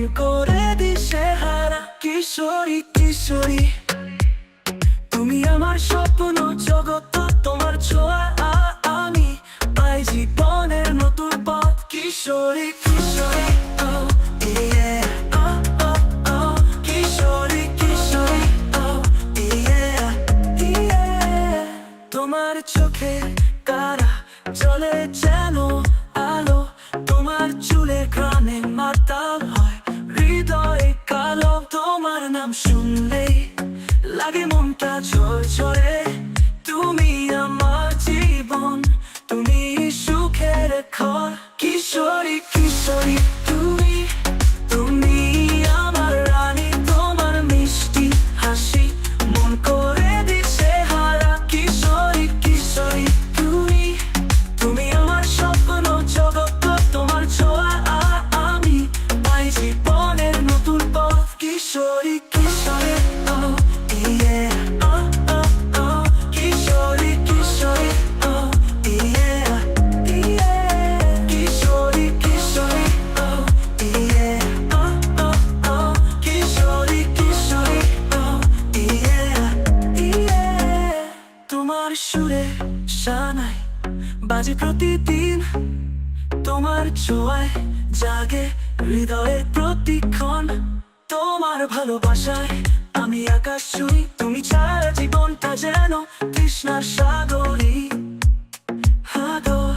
মন করে দিশে হারা। কিশোরী কিশোরী তুমি আমার স্বপ্ন জগৎ, তোমার ছোঁয়া আমি পাই জীবনের নতুন পথ। Kishori Kishori oh yeah oh oh oh Kishori Kishori oh yeah yeah তোমার চোখে কারা চলে যেন আলো, তোমার চুলে ঘ্রাণে মাতাল হয় হৃদয়ে কালো। তোমার নাম শুনলেই লাগে মনটা ঝরঝরে, তুমি আমার জীবন, তুমি সুখের ঘর। কিশোরী কিশোরী তুমি তুমি আমার রানী, তোমার মিষ্টি হাসি মন করে দিশে হারা। কিশোরী কিশোরী তুমি তুমি আমার স্বপ্ন জগৎ, তোমার ছোঁয়া আমি পাই জীবনের নতুন পথ। Kishori Kishori oh yeah oh oh oh Kishori Kishori oh yeah yeah Kishori Kishori oh yeah oh oh oh Kishori Kishori oh yeah yeah তোমার সুরে শানাই বাজে প্রতিদিন, তোমার ছোঁয়ায় জাগে হৃদয়ের প্রতিক্ষণ। তোমার ভালোবাসায় আমি আকাশ ছুঁই, তুমি ছাড়া জীবনটা যেন তৃষ্ণার সাগরী সাগর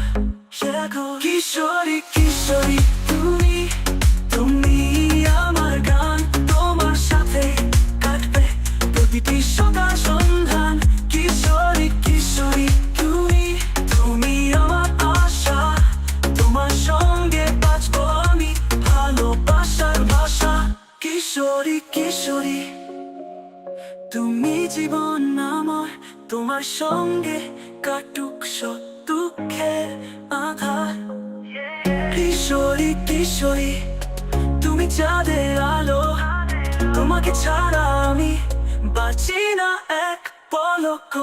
সাগর। কিশোরী কিশোরী তুমি তুমি আমার গান, তোমার সাথে কাটবে প্রতিটি সকাল সন্ধান। কিশোরী কিশোরী তুমি তুমি আমার আশা, তোমার সঙ্গে বাঁচবো আমি ভালোবাসার ভাষা। কিশোরী কিশোরী তুমি জীবন আমার, তোমার সঙ্গে কাটুক সব দুঃখের আধার। কিশোরী কিশোরী তুমি চাঁদের আলো, তোমাকে ছাড়া আমি বাঁচি না এক পলক।